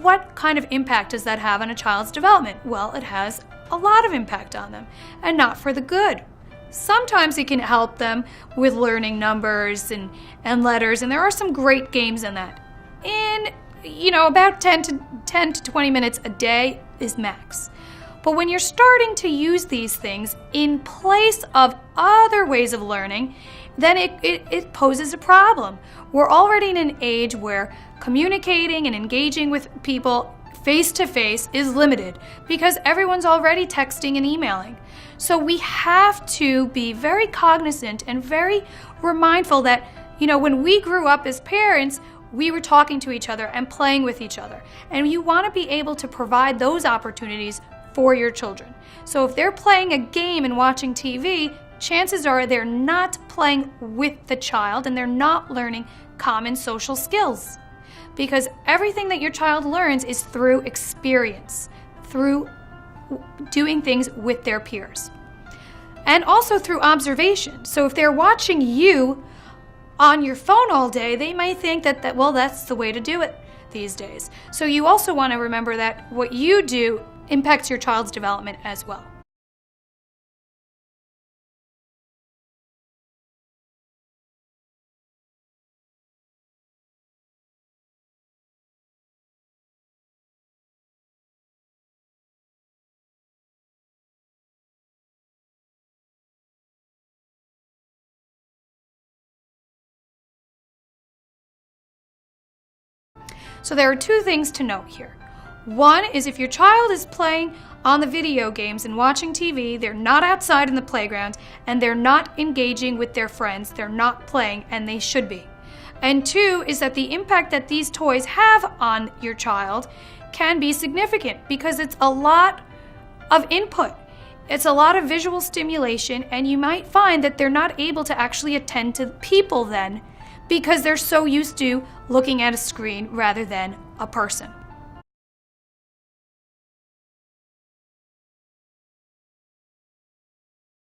what kind of impact does that have on a child's development? Well, it has a lot of impact on them, and not for the good. Sometimes it can help them with learning numbers and letters, and there are some great games in that. And, about 10 to 20 minutes a day is max. But when you're starting to use these things in place of other ways of learning, then it poses a problem. We're already in an age where communicating and engaging with people face-to-face is limited because everyone's already texting and emailing. So we have to be very cognizant and very mindful that, when we grew up as parents, we were talking to each other and playing with each other. And you want to be able to provide those opportunities for your children. So if they're playing a game and watching TV, chances are they're not playing with the child and they're not learning common social skills. Because everything that your child learns is through experience, through doing things with their peers. And also through observation. So if they're watching you on your phone all day, they might think that that's the way to do it these days. So you also want to remember that what you do impacts your child's development as well. So there are two things to note here. One is if your child is playing on the video games and watching TV, they're not outside in the playground and they're not engaging with their friends, they're not playing, and they should be. And two is that the impact that these toys have on your child can be significant because it's a lot of input. It's a lot of visual stimulation, and you might find that they're not able to actually attend to people then because they're so used to looking at a screen rather than a person.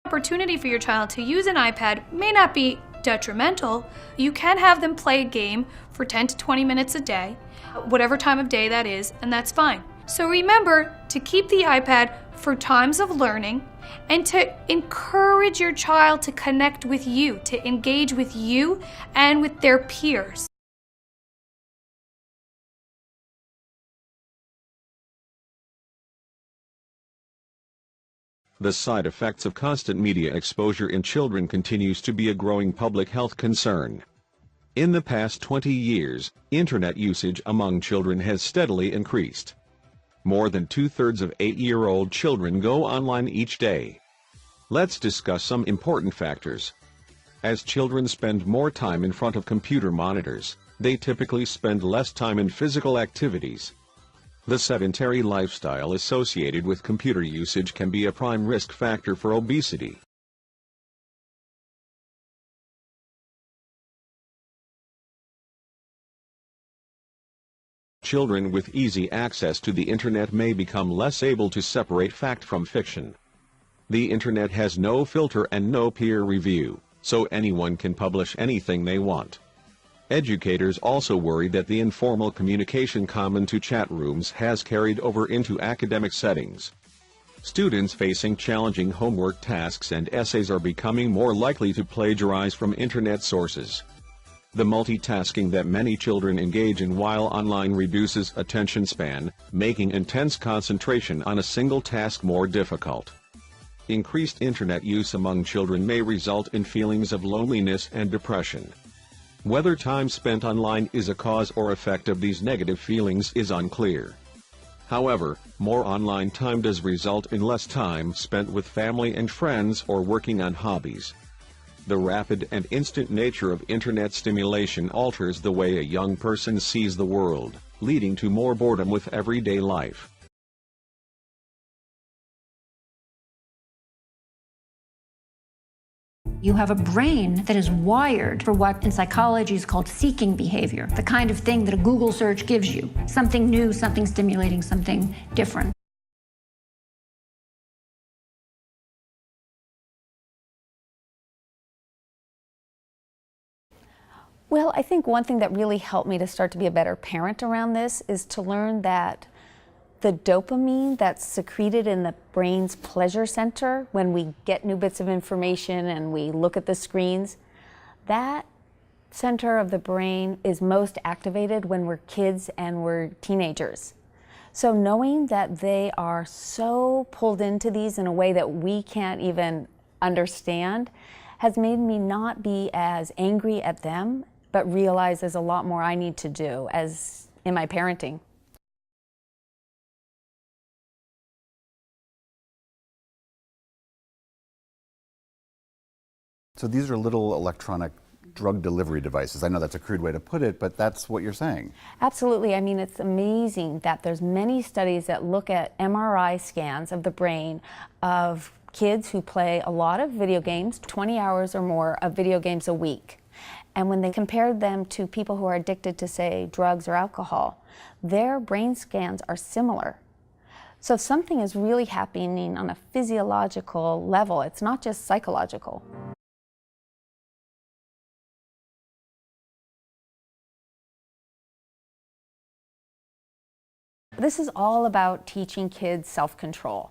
Opportunity for your child to use an iPad may not be detrimental. You can have them play a game for 10 to 20 minutes a day, whatever time of day that is, and that's fine. So remember to keep the iPad for times of learning and to encourage your child to connect with you, to engage with you and with their peers. The side effects of constant media exposure in children continues to be a growing public health concern. In the past 20 years, internet usage among children has steadily increased. More than 2/3 of 8-year-old children go online each day. Let's discuss some important factors. As children spend more time in front of computer monitors, they typically spend less time in physical activities. The sedentary lifestyle associated with computer usage can be a prime risk factor for obesity. Children with easy access to the internet may become less able to separate fact from fiction. The internet has no filter and no peer review, so anyone can publish anything they want. Educators also worry that the informal communication common to chat rooms has carried over into academic settings. Students facing challenging homework tasks and essays are becoming more likely to plagiarize from internet sources. The multitasking that many children engage in while online reduces attention span, making intense concentration on a single task more difficult. Increased internet use among children may result in feelings of loneliness and depression. Whether time spent online is a cause or effect of these negative feelings is unclear. However, more online time does result in less time spent with family and friends or working on hobbies. The rapid and instant nature of internet stimulation alters the way a young person sees the world, leading to more boredom with everyday life. You have a brain that is wired for what in psychology is called seeking behavior, the kind of thing that a Google search gives you. Something new, something stimulating, something different. Well, I think one thing that really helped me to start to be a better parent around this is to learn that the dopamine that's secreted in the brain's pleasure center when we get new bits of information and we look at the screens, that center of the brain is most activated when we're kids and we're teenagers. So knowing that they are so pulled into these in a way that we can't even understand has made me not be as angry at them, but realize there's a lot more I need to do as in my parenting. So these are little electronic drug delivery devices. I know that's a crude way to put it, but that's what you're saying. Absolutely. I mean, it's amazing that there's many studies that look at MRI scans of the brain of kids who play a lot of video games, 20 hours or more of video games a week. And when they compared them to people who are addicted to, say, drugs or alcohol, their brain scans are similar. So something is really happening on a physiological level. It's not just psychological. This is all about teaching kids self-control.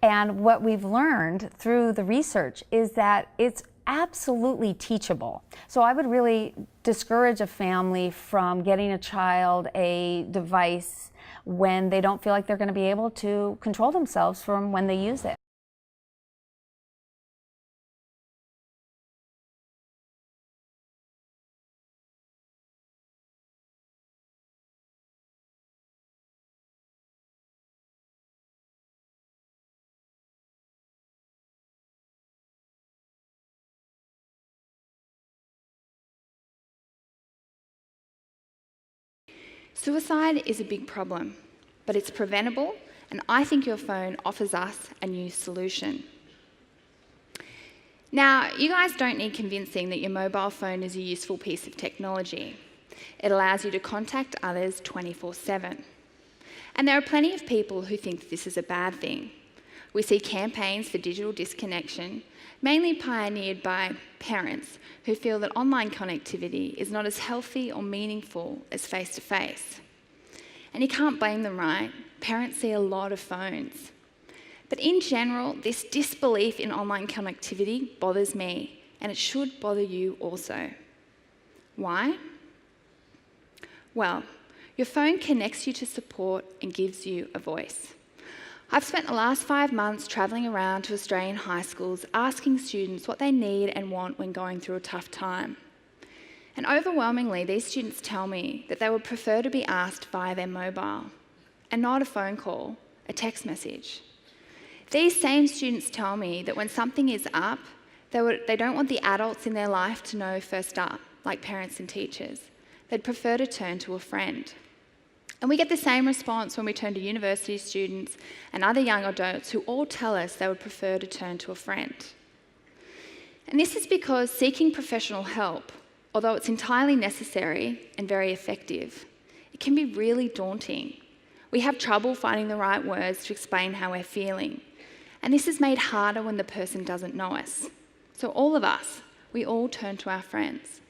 And what we've learned through the research is that it's absolutely teachable. So I would really discourage a family from getting a child a device when they don't feel like they're going to be able to control themselves from when they use it. Suicide is a big problem, but it's preventable, and I think your phone offers us a new solution. Now, you guys don't need convincing that your mobile phone is a useful piece of technology. It allows you to contact others 24/7. And there are plenty of people who think this is a bad thing. We see campaigns for digital disconnection, mainly pioneered by parents who feel that online connectivity is not as healthy or meaningful as face-to-face. And you can't blame them, right? Parents see a lot of phones. But in general, this disbelief in online connectivity bothers me, and it should bother you also. Why? Well, your phone connects you to support and gives you a voice. I've spent the last 5 months travelling around to Australian high schools asking students what they need and want when going through a tough time. And overwhelmingly, these students tell me that they would prefer to be asked via their mobile, and not a phone call, a text message. These same students tell me that when something is up, they don't want the adults in their life to know first up, like parents and teachers. They'd prefer to turn to a friend. And we get the same response when we turn to university students and other young adults who all tell us they would prefer to turn to a friend. And this is because seeking professional help, although it's entirely necessary and very effective, it can be really daunting. We have trouble finding the right words to explain how we're feeling. And this is made harder when the person doesn't know us. So all of us, we all turn to our friends.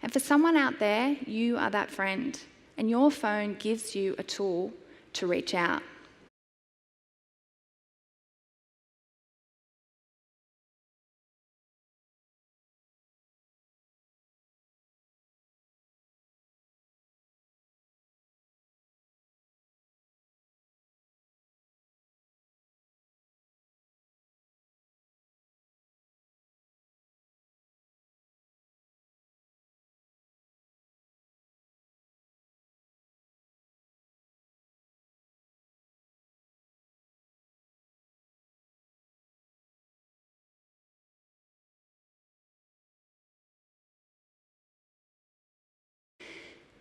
And for someone out there, you are that friend. And your phone gives you a tool to reach out.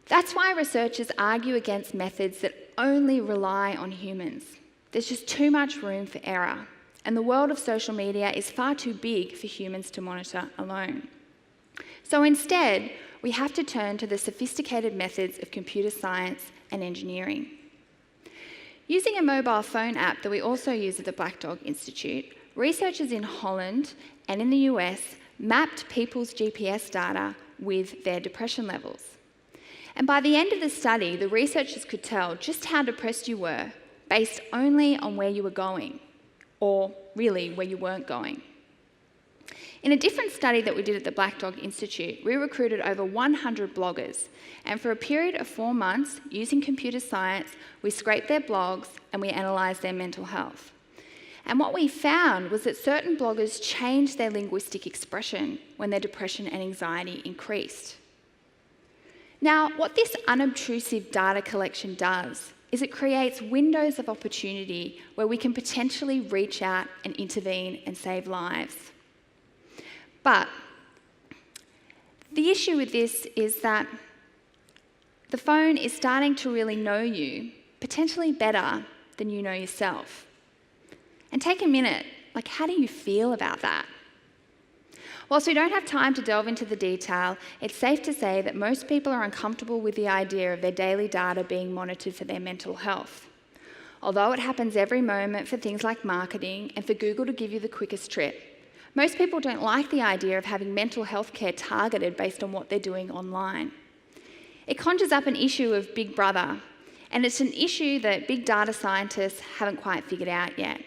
That's why researchers argue against methods that only rely on humans. There's just too much room for error, and the world of social media is far too big for humans to monitor alone. So instead, we have to turn to the sophisticated methods of computer science and engineering. Using a mobile phone app that we also use at the Black Dog Institute, researchers in Holland and in the US mapped people's GPS data with their depression levels. And by the end of the study, the researchers could tell just how depressed you were based only on where you were going, or really where you weren't going. In a different study that we did at the Black Dog Institute, we recruited over 100 bloggers, and for a period of 4 months, using computer science, we scraped their blogs and we analysed their mental health. And what we found was that certain bloggers changed their linguistic expression when their depression and anxiety increased. Now, what this unobtrusive data collection does is it creates windows of opportunity where we can potentially reach out and intervene and save lives. But the issue with this is that the phone is starting to really know you, potentially better than you know yourself. And take a minute, like, how do you feel about that? Whilst we don't have time to delve into the detail, it's safe to say that most people are uncomfortable with the idea of their daily data being monitored for their mental health. Although it happens every moment for things like marketing and for Google to give you the quickest trip, most people don't like the idea of having mental health care targeted based on what they're doing online. It conjures up an issue of Big Brother, and it's an issue that big data scientists haven't quite figured out yet.